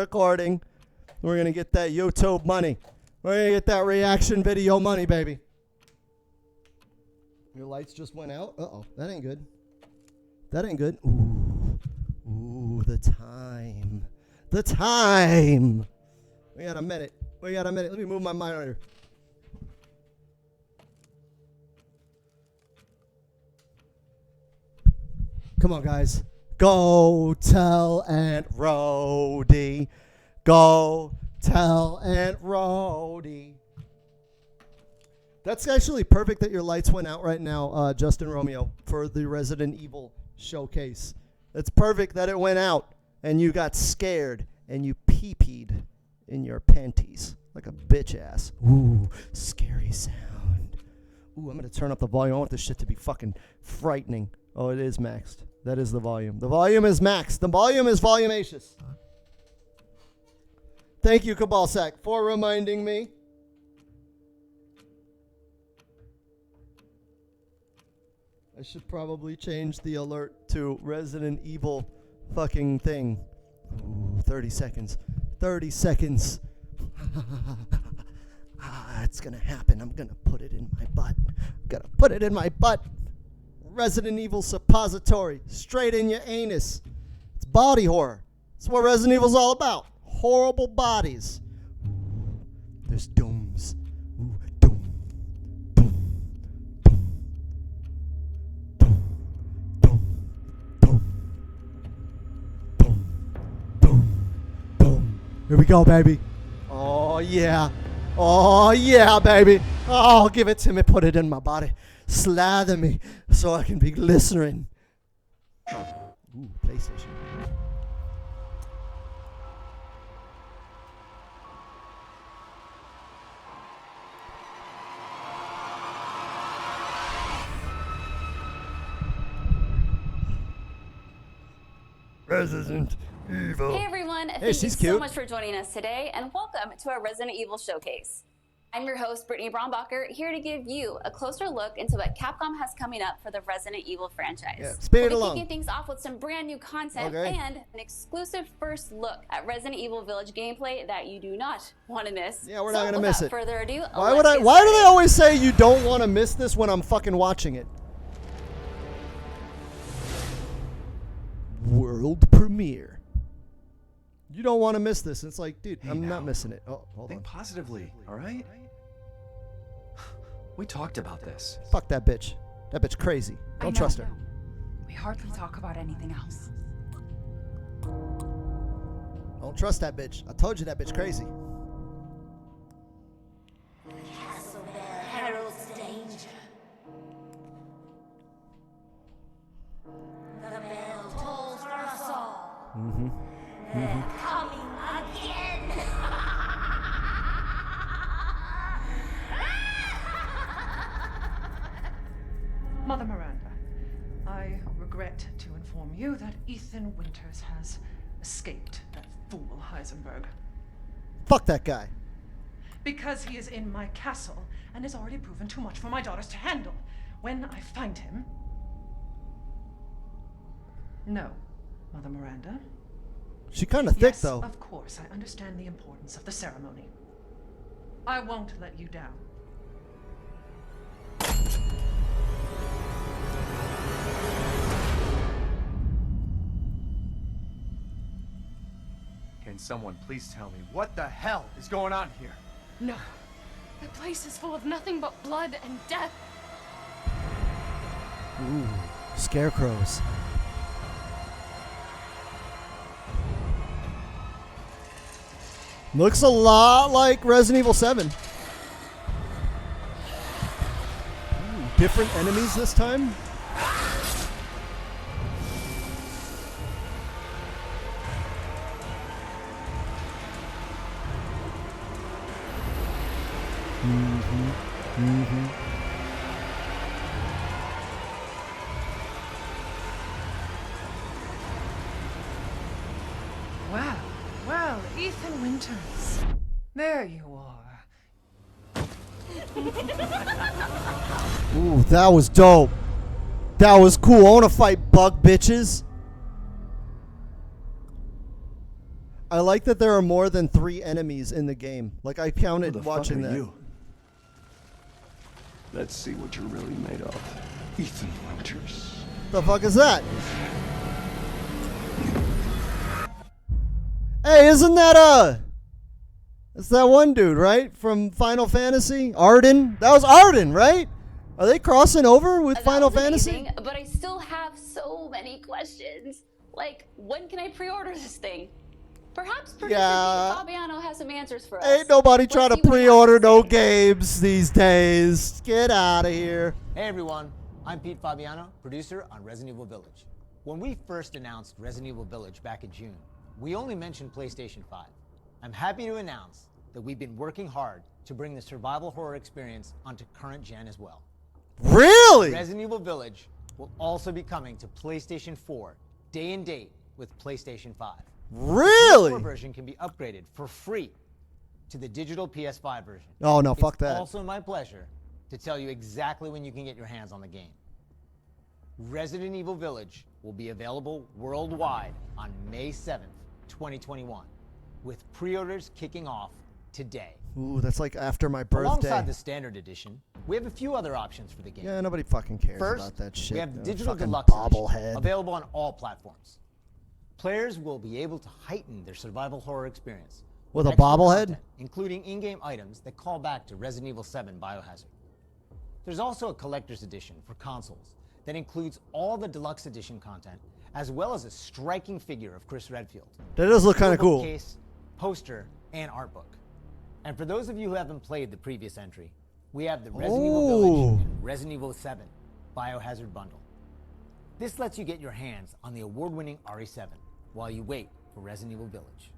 recording. We're going to get that YouTube money. We're going to get that reaction video money, baby. Your lights just went out? Uh-oh. That ain't good. That ain't good. Ooh, the time. The time. We got a minute. Let me move my monitor. Come on, guys. Go tell Aunt Rhodey. Go tell Aunt Rhodey. That's actually perfect that your lights went out right now, Justin Romeo, for the Resident Evil showcase. It's perfect that it went out and you got scared and you pee-peed in your panties like a bitch ass. Ooh, scary sound. Ooh, I'm going to turn up the volume. I want this shit to be fucking frightening. Oh, it is maxed. That is the volume. The volume is maxed. The volume is volumacious. Thank you, Cabalsack, for reminding me. I should probably change the alert to Resident Evil fucking thing. Ooh, 30 seconds. 30 seconds. It's gonna happen. I'm gonna put it in my butt. Gotta put it in my butt. Resident Evil suppository. Straight in your anus. It's body horror. That's what Resident Evil's all about. Horrible bodies. Ooh, there's dooms. Ooh, doom. Doom. Doom. Doom. Doom. Doom. Doom. Doom. Here we go, baby. Oh, yeah. Oh, yeah, baby. Oh, give it to me. Put it in my body. Slather me so I can be glycerin. Ooh, PlayStation. Resident Evil. Hey everyone, hey, thank you she's cute. so much for joining us today and welcome to our Resident Evil Showcase. I'm your host, Brittany Brombacher, here to give you a closer look into what Capcom has coming up for the Resident Evil franchise. Yeah, speed it We'll along. be kicking things off with some brand new content and an exclusive first look at Resident Evil Village gameplay that you do not want to miss. Yeah, we're not going to miss it. Without further ado, Why do they always say you don't want to miss this when I'm fucking watching it? World premiere. You don't want to miss this. It's like, dude, I'm not missing it. Oh, hold on. Think positively, all right? We talked about this. Fuck that bitch. That bitch crazy. Don't trust her. We hardly talk about anything else. Don't trust that bitch. I told you that bitch crazy. The castle bell heralds danger. The bell tolls for us all. They're coming again. Mother Miranda, I regret to inform you that Ethan Winters has escaped that fool Heisenberg. Fuck that guy. Because he is in my castle and has already proven too much for my daughters to handle. When I find him... No, Mother Miranda. She kind of thick, Yes, though. of course, I understand the importance of the ceremony. I won't let you down. Can someone please tell me what the hell is going on here? No. The place is full of nothing but blood and death. Ooh, scarecrows. Looks a lot like Resident Evil 7. Ooh, different enemies this time. Well, Ethan Winters. There you are. Ooh, that was dope. That was cool. I want to fight bug bitches. I like that there are more than 3 enemies in the game. Like, I Who counted the watching fuck are that. you? Let's see what you're really made of. Ethan Winters. The fuck is that? Hey, isn't that it's that one dude, right? From Final Fantasy? Arden? That was Arden, right? Are they crossing over with That Final was Fantasy? amazing, but I still have so many questions. Like, when can I pre-order this thing? Perhaps producer Yeah. Pete Fabiano has some answers for us. Ain't nobody Let's trying to see what he has pre-order to no say. games these days. Get out of here. Hey everyone, I'm Pete Fabiano, producer on Resident Evil Village. When we first announced Resident Evil Village back in June, we only mentioned PlayStation 5. I'm happy to announce that we've been working hard to bring the survival horror experience onto current gen as well. Really? Resident Evil Village will also be coming to PlayStation 4 day and date with PlayStation 5. The Really? PS4 version can be upgraded for free to the digital PS5 version. Oh, no, fuck It's that. also my pleasure to tell you exactly when you can get your hands on the game. Resident Evil Village will be available worldwide on May 7th, 2021, with pre-orders kicking off today. Ooh, that's like after my birthday. Alongside the standard edition, we have a few other options for the game. Yeah, nobody fucking cares First, about that shit. we have No Digital fucking Deluxe Edition, bobblehead. available on all platforms. Players will be able to heighten their survival horror experience With a extra bobblehead? content, including in-game items that call back to Resident Evil 7 Biohazard. There's also a collector's edition for consoles that includes all the deluxe edition content, as well as a striking figure of Chris Redfield. That does look kind of cool. Case, poster, and art book. And for those of you who haven't played the previous entry, we have the Resident Evil Village and Resident Evil 7 Biohazard Bundle. This lets you get your hands on the award-winning RE7 while you wait for Resident Evil Village.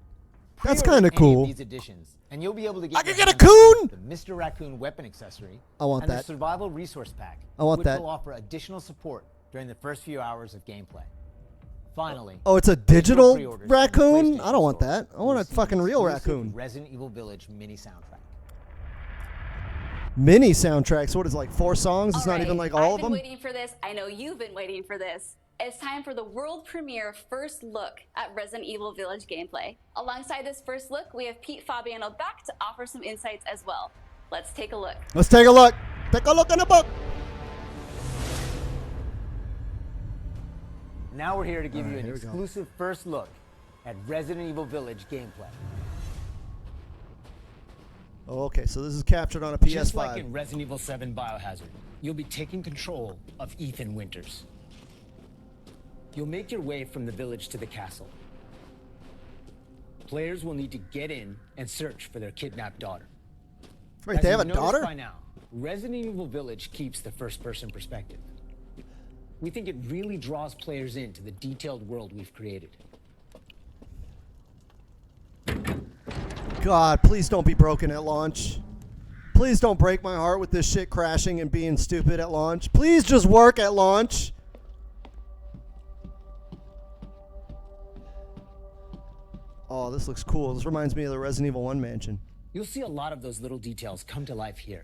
That's Pre-order kinda any of cool. These editions, and you'll be able to get. I can your get a hands on coon! The Mr. Raccoon weapon accessory. I want and that. the Survival Resource Pack. I want which that. will offer additional support during the first few hours of gameplay. Finally. Oh, it's a digital digital pre-orders from the raccoon? PlayStation I don't want Store that. I want a receive fucking real exclusive raccoon. Resident Evil Village mini soundtrack. Mini soundtracks. What is it, like 4 songs? It's All not even right, like all I've of them? been waiting for this. I know you've been waiting for this. It's time for the world premiere first look at Resident Evil Village gameplay. Alongside this first look, we have Pete Fabiano back to offer some insights as well. Let's take a look. Let's take a look. Take a look in the book. Now we're here to give you an here we go. exclusive first look at Resident Evil Village gameplay. Oh, okay, so this is captured on a PS5. Just like in Resident Evil 7 Biohazard, you'll be taking control of Ethan Winters. You'll make your way from the village to the castle. Players will need to get in and search for their kidnapped daughter. Wait, As they have a you've noticed daughter? by now, Resident Evil Village keeps the first-person perspective. We think it really draws players into the detailed world we've created. God, please don't be broken at launch. Please don't break my heart with this shit crashing and being stupid at launch. Please just work at launch. Oh, this looks cool. This reminds me of the Resident Evil 1 mansion. You'll see a lot of those little details come to life here.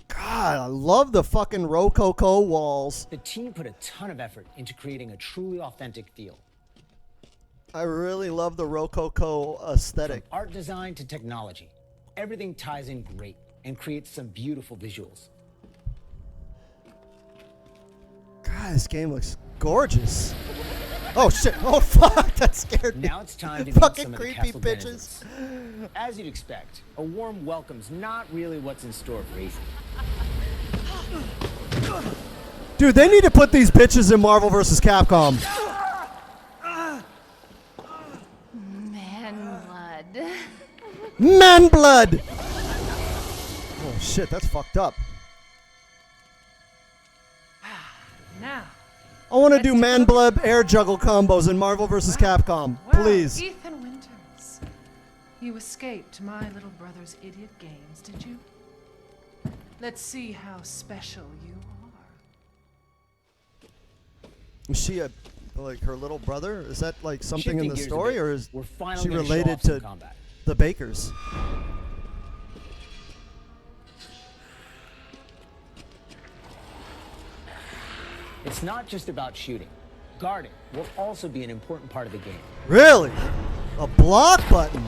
God, I love the fucking Rococo walls. The team put a ton of effort into creating a truly authentic feel. I really love the Rococo aesthetic. Art design to technology, everything ties in great and creates some beautiful visuals. God, this game looks gorgeous. Oh shit! Oh fuck! That scared me. Now it's time to meet Fucking some of the creepy castle bitches. denizens. As you'd expect, a warm welcome's not really what's in store for Ethan. Dude, they need to put these bitches in Marvel vs. Capcom. Man blood. Man blood! Oh shit, that's fucked up. Now, I want to Let's do take a man look. blood air juggle combos in Marvel vs. Capcom. well, Please. Ethan Winters, you escaped my little brother's idiot games, did you? Let's see how special you are. Is she like her little brother? Is that like something in Shifting the gears a story, bit, or is we're finally she gonna show related off some to combat. the Bakers? It's not just about shooting. guarding will also be an important part of the game. Really? A block button?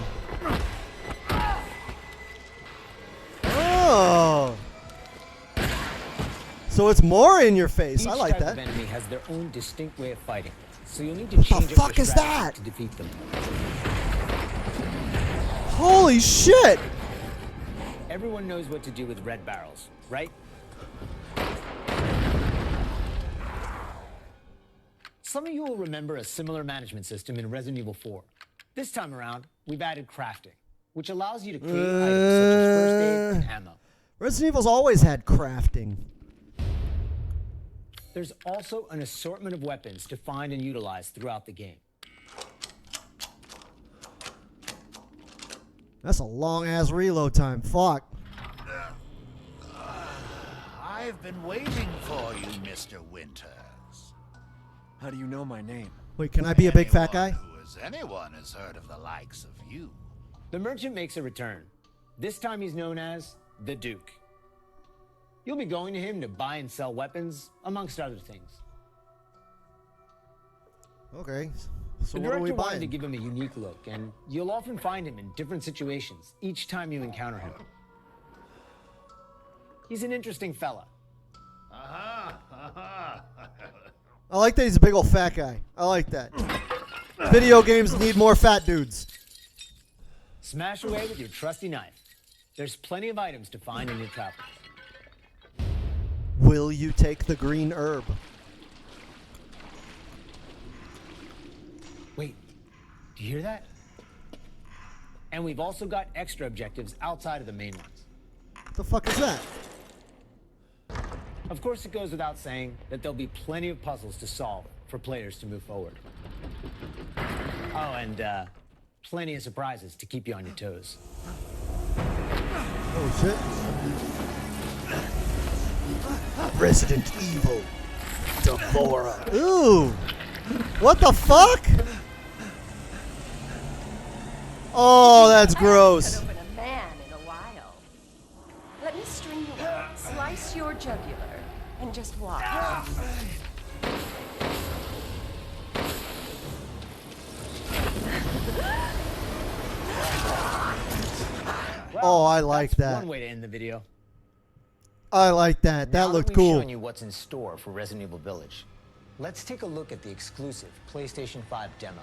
Oh. So it's more in your face. Each I like type that. of enemy has their own distinct way of fighting, so you'll need to What the change up fuck your is strategy that? to defeat them. Holy shit! Everyone knows what to do with red barrels, right? Some of you will remember a similar management system in Resident Evil 4. This time around, we've added crafting, which allows you to create items such as first aid and ammo. Resident Evil's always had crafting. There's also an assortment of weapons to find and utilize throughout the game. That's a long-ass reload time. Fuck. I've been waiting for you, Mr. Winters. How do you know my name? Wait, can I be a big fat guy? Anyone has heard of the likes of you. The merchant makes a return. This time he's known as the Duke. You'll be going to him to buy and sell weapons, amongst other things. Okay. So The what are we director wanted to buying? give him a unique look, and you'll often find him in different situations each time you encounter him. He's an interesting fella. I like that he's a big old fat guy. I like that. Video games need more fat dudes. Smash away with your trusty knife. There's plenty of items to find in your travels. Will you take the green herb? Wait, do you hear that? And we've also got extra objectives outside of the main ones. What the fuck is that? Of course, it goes without saying that there'll be plenty of puzzles to solve for players to move forward. Oh, and plenty of surprises to keep you on your toes. Oh shit. Resident Evil. Devora. Ooh. What the fuck? Oh, that's gross. Haven't opened a man in a while. Let me string you up, slice your jugular, and just watch. Oh, I like That's that. one way to end the video. I like that. That Now looked we've cool. shown you what's in store for Resident Evil Village, let's take a look at the exclusive PlayStation 5 demo.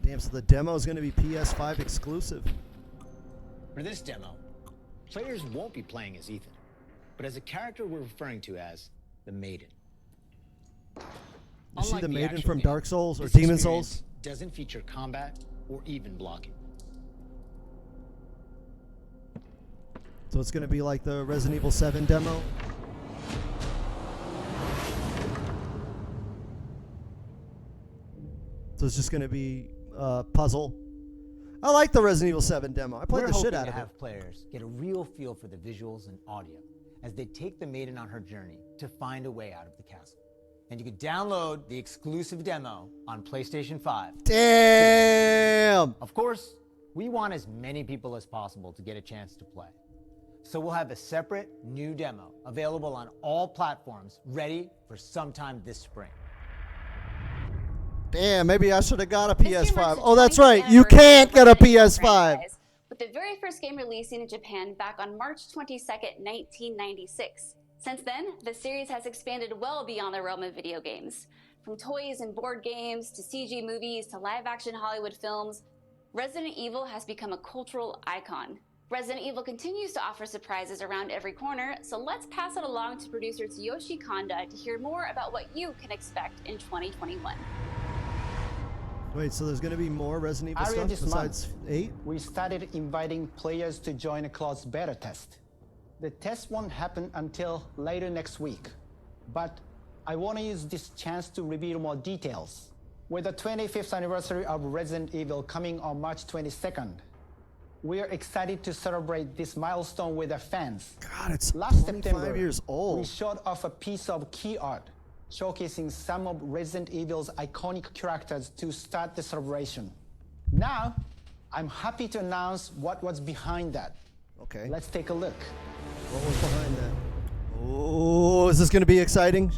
Damn, so the demo is going to be PS5 exclusive. For this demo, players won't be playing as Ethan, but as a character we're referring to as the Maiden. You see Unlike the Maiden actual from game, Dark Souls or this Demon experience Souls? doesn't feature combat or even blocking. So it's going to be like the Resident Evil 7 demo. So it's just going to be puzzle. I like the Resident Evil 7 demo. I played the shit out to of it. have players get a real feel for the visuals and audio as they take the Maiden on her journey to find a way out of the castle. And you can download the exclusive demo on PlayStation 5. Damn! Of course, we want as many people as possible to get a chance to play. So we'll have a separate new demo available on all platforms, ready for sometime this spring. Damn, maybe I should have got a This game PS5. marks Oh, the that's 20th right. You anniversary can't of get a Resident Evil PS5. franchise, with the very first game releasing in Japan back on March 22nd, 1996. Since then, the series has expanded well beyond the realm of video games. From toys and board games, to CG movies, to live-action Hollywood films, Resident Evil has become a cultural icon. Resident Evil continues to offer surprises around every corner, so let's pass it along to producer Tsuyoshi Kanda to hear more about what you can expect in 2021. Wait, so there's going to be more Resident Evil Earlier stuff this besides month, 8? we started inviting players to join a closed beta test. The test won't happen until later next week, but I want to use this chance to reveal more details. With the 25th anniversary of Resident Evil coming on March 22nd, we are excited to celebrate this milestone with our fans. God, it's Last 25 September, years old. we showed off a piece of key art showcasing some of Resident Evil's iconic characters to start the celebration. Now, I'm happy to announce what was behind that. Okay. Let's take a look. What was behind that? Oh, is this going to be exciting?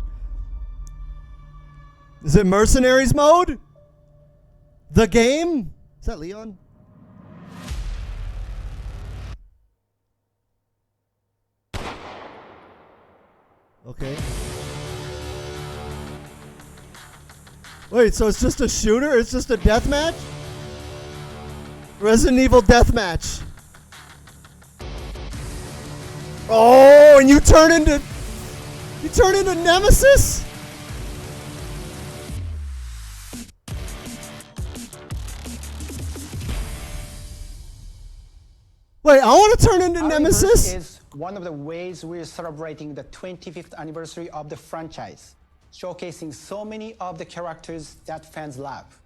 Is it Mercenaries mode? The game? Is that Leon? Okay. Wait, so it's just a shooter? It's just a deathmatch? Resident Evil deathmatch. Oh, and you turn into Nemesis? Wait, I want to turn into Nemesis? Is one of the ways we're celebrating the 25th anniversary of the franchise, showcasing so many of the characters that fans love.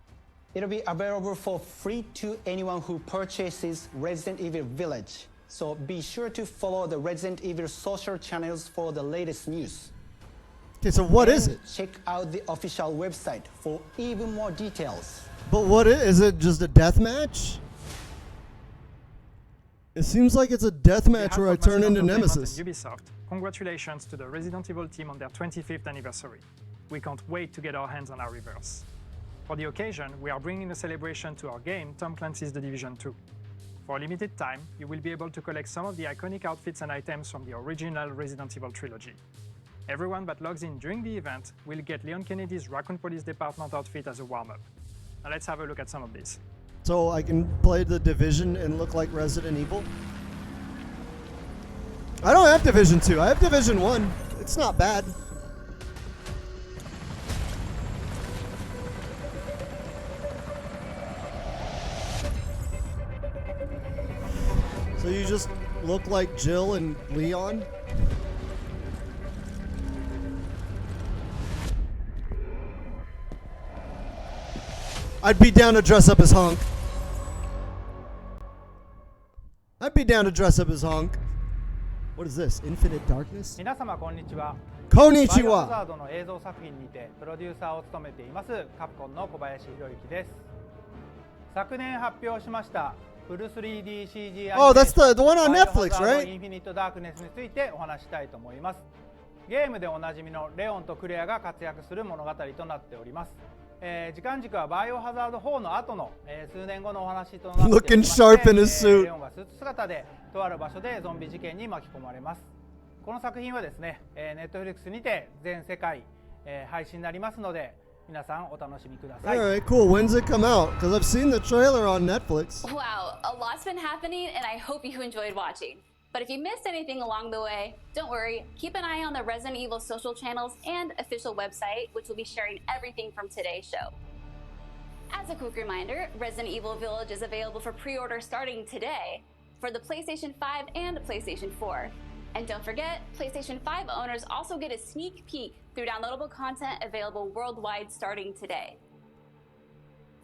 It'll be available for free to anyone who purchases Resident Evil Village, so be sure to follow the Resident Evil social channels for the latest news. Okay, so what is it? Check out the official website for even more details. But what is it? Just a deathmatch? It seems like it's a deathmatch where I turn into Nemesis. Ubisoft, congratulations to the Resident Evil team on their 25th anniversary. We can't wait to get our hands on our reverse. For the occasion, we are bringing a celebration to our game, Tom Clancy's The Division 2. For a limited time, you will be able to collect some of the iconic outfits and items from the original Resident Evil trilogy. Everyone that logs in during the event will get Leon Kennedy's Raccoon Police Department outfit as a warm-up. Now let's have a look at some of these. So I can play the Division and look like Resident Evil? I don't have Division 2. I have Division 1. It's not bad. So you just look like Jill and Leon? I'd be down to dress up as Hunk. I'd be down to dress up as Hunk. What is this? Infinite Darkness? 皆様こんにちは。こんにちは。バイオハザードの映像作品にてプロデューサーを務めていますカプコンの小林博之です。昨年発表しましたフル 3DCG アニメ Oh, that's the one on Netflix, right? インフィニットダークネスについてお話したいと思います。ゲームでおなじみのレオンとクレアが活躍する物語となっております。時間軸はバイオハザード4の後の、数年後のお話となっておりまして、 Looking sharp in his suit. レオンがスーツ姿でとある場所でゾンビ事件に巻き込まれます。この作品はですね、Netflix にて全世界、配信になりますので皆さんお楽しみください。 Alright, cool. When's it come out? Because I've seen the trailer on Netflix. Wow, a lot's been happening, and I hope you enjoyed watching. But if you missed anything along the way, don't worry. Keep an eye on the Resident Evil social channels and official website, which will be sharing everything from today's show. As a quick reminder, Resident Evil Village is available for pre-order starting today for the PlayStation 5 and PlayStation 4. And don't forget, PlayStation 5 owners also get a sneak peek through downloadable content available worldwide starting today.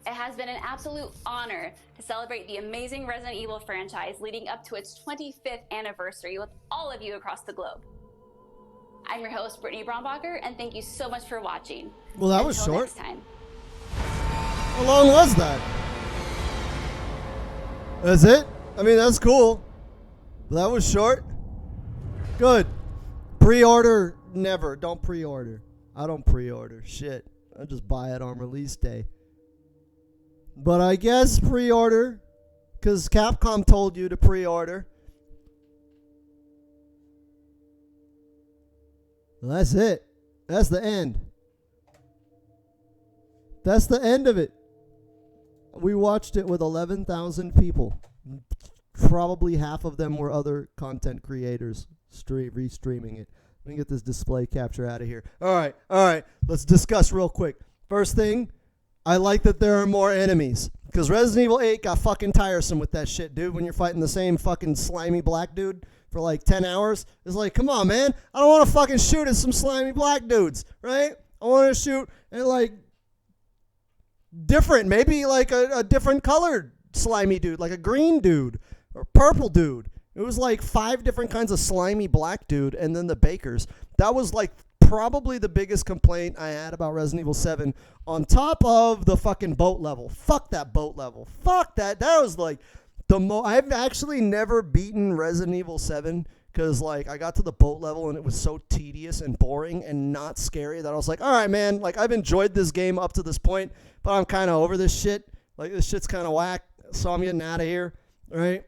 It has been an absolute honor to celebrate the amazing Resident Evil franchise leading up to its 25th anniversary with all of you across the globe. I'm your host, Brittany Brombacher, and thank you so much for watching. Well, that was Until short. next time. How long was that? That's it? I mean, that's cool. But that was short. Good. Pre-order, never. Don't pre-order. I don't pre-order. Shit. I just buy it on release day. But I guess pre-order, because Capcom told you to pre-order. Well, that's it. That's the end. That's the end of it. We watched it with 11,000 people. Probably half of them were other content creators restreaming it. Let me get this display capture out of here. All right. Let's discuss real quick. First thing, I like that there are more enemies. Because Resident Evil 8 got fucking tiresome with that shit, dude. When you're fighting the same fucking slimy black dude for like 10 hours. It's like, come on, man. I don't want to fucking shoot at some slimy black dudes, right? I want to shoot at like different, maybe like a different colored slimy dude, like a green dude or purple dude. It was like 5 different kinds of slimy black dude and then the bakers. That was like probably the biggest complaint I had about Resident Evil 7 on top of the fucking boat level. Fuck that boat level. Fuck that. That was like I've actually never beaten Resident Evil 7 because, like, I got to the boat level and it was so tedious and boring and not scary that I was like, all right, man, like, I've enjoyed this game up to this point, but I'm kind of over this shit. Like, this shit's kind of whack, so I'm getting out of here, right?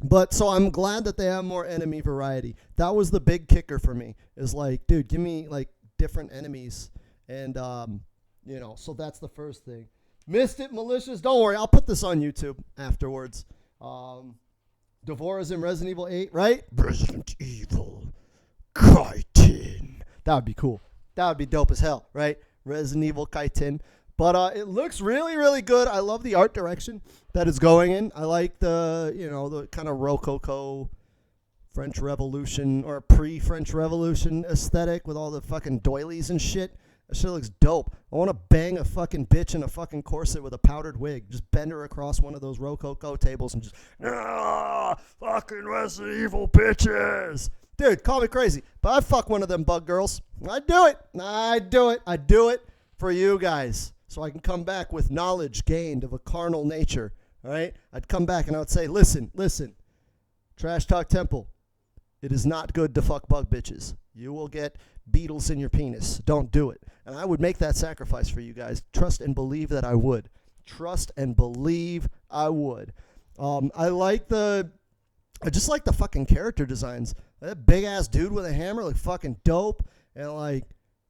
But so I'm glad that they have more enemy variety. That was the big kicker for me, is like, dude, give me, like, different enemies. And, so that's the first thing. Missed it, malicious. Don't worry, I'll put this on YouTube afterwards. Devora's in Resident Evil 8, right? Resident Evil Kaiten. That would be cool. That would be dope as hell, right? Resident Evil Kaiten. But it looks really, really good. I love the art direction that it's going in. I like the kind of Rococo French Revolution or pre-French Revolution aesthetic with all the fucking doilies and shit. That shit looks dope. I want to bang a fucking bitch in a fucking corset with a powdered wig. Just bend her across one of those Rococo tables and just, fucking Resident Evil bitches. Dude, call me crazy, but I fuck one of them bug girls. I do it. I do it for you guys, so I can come back with knowledge gained of a carnal nature, all right? I'd come back and I would say, listen, Trash Talk Temple, it is not good to fuck bug bitches. You will get beetles in your penis. Don't do it. And I would make that sacrifice for you guys. Trust and believe that I would. Trust and believe I would. I just like the fucking character designs. That big-ass dude with a hammer look fucking dope. And, like,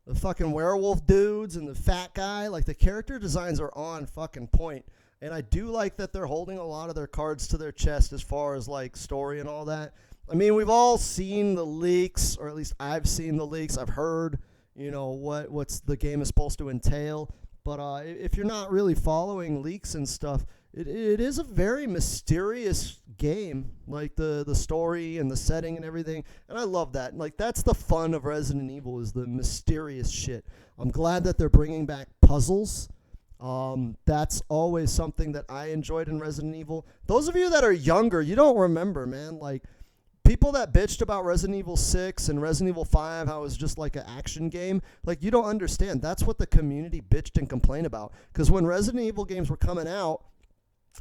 the fucking werewolf dudes and the fat guy. Like, the character designs are on fucking point. And I do like that they're holding a lot of their cards to their chest as far as, like, story and all that. I mean, we've all seen the leaks, or at least I've seen the leaks. I've heard, what's the game is supposed to entail. But if you're not really following leaks and stuff, it is a very mysterious game, like the story and the setting and everything. And I love that. Like, that's the fun of Resident Evil, is the mysterious shit. I'm glad that they're bringing back puzzles. That's always something that I enjoyed in Resident Evil. Those of you that are younger, you don't remember, man. Like, people that bitched about Resident Evil 6 and Resident Evil 5, how it was just like an action game, like, you don't understand. That's what the community bitched and complained about. Because when Resident Evil games were coming out,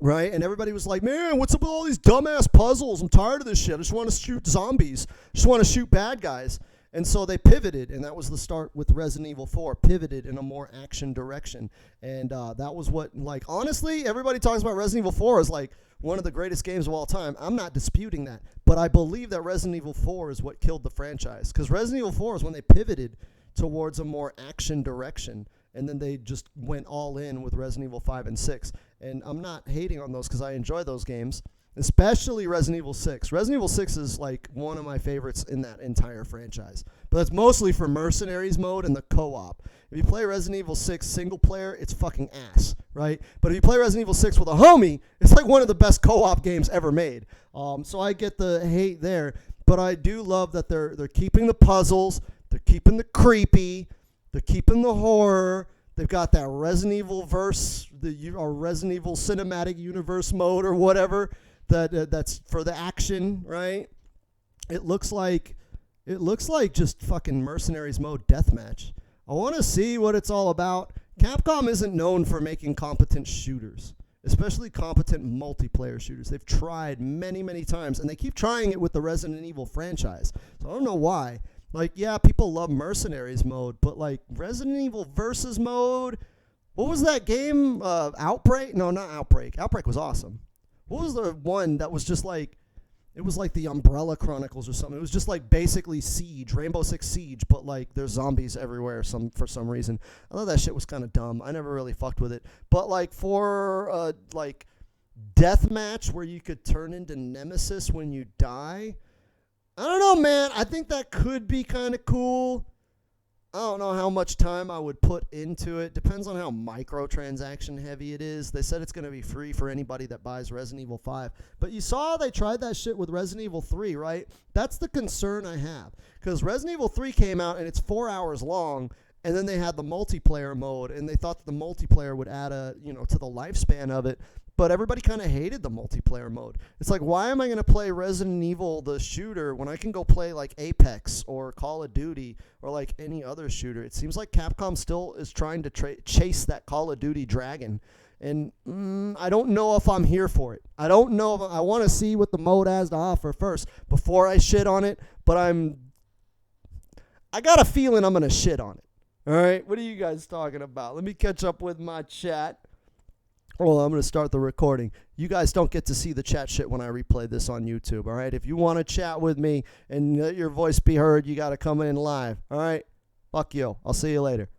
right, and everybody was like, man, what's up with all these dumbass puzzles? I'm tired of this shit. I just want to shoot zombies. I just want to shoot bad guys. And so they pivoted, and that was the start with Resident Evil 4, pivoted in a more action direction. And that was what, like, honestly, everybody talks about Resident Evil 4 as, like, one of the greatest games of all time. I'm not disputing that. But I believe that Resident Evil 4 is what killed the franchise. Because Resident Evil 4 is when they pivoted towards a more action direction. And then they just went all in with Resident Evil 5 and 6. And I'm not hating on those because I enjoy those games. Especially Resident Evil 6. Resident Evil 6 is like one of my favorites in that entire franchise. But that's mostly for Mercenaries mode and the co-op. If you play Resident Evil 6 single player, it's fucking ass, right? But if you play Resident Evil 6 with a homie, it's like one of the best co-op games ever made. So I get the hate there. But I do love that they're keeping the puzzles, they're keeping the creepy, they're keeping the horror. They've got that Resident Evil verse, or Resident Evil cinematic universe mode or whatever. That's for the action, right? It looks like just fucking Mercenaries mode deathmatch. I want to see what it's all about. Capcom isn't known for making competent shooters, especially competent multiplayer shooters. They've tried many, many times, and they keep trying it with the Resident Evil franchise. So I don't know why. Like, yeah, people love Mercenaries mode, but like Resident Evil versus mode, what was that game? Outbreak? No, not Outbreak. Outbreak was awesome. What was the one that was just like, it was like the Umbrella Chronicles or something. It was just like basically Siege, Rainbow Six Siege, but like there's zombies everywhere for some reason. I thought that shit was kind of dumb. I never really fucked with it. But like for like deathmatch where you could turn into Nemesis when you die, I don't know, man. I think that could be kind of cool. I don't know how much time I would put into it. Depends on how microtransaction heavy it is. They said it's going to be free for anybody that buys Resident Evil 5. But you saw they tried that shit with Resident Evil 3, right? That's the concern I have. Because Resident Evil 3 came out and it's 4 hours long. And then they had the multiplayer mode. And they thought that the multiplayer would add to the lifespan of it. But everybody kind of hated the multiplayer mode. It's like, why am I going to play Resident Evil, the shooter, when I can go play like Apex or Call of Duty or like any other shooter? It seems like Capcom still is trying to chase that Call of Duty dragon. And I don't know if I'm here for it. I don't know if I want to see what the mode has to offer first before I shit on it. But I got a feeling I'm going to shit on it. All right. What are you guys talking about? Let me catch up with my chat. Well, I'm going to start the recording. You guys don't get to see the chat shit when I replay this on YouTube. All right. If you want to chat with me and let your voice be heard, you got to come in live. All right. Fuck you. I'll see you later.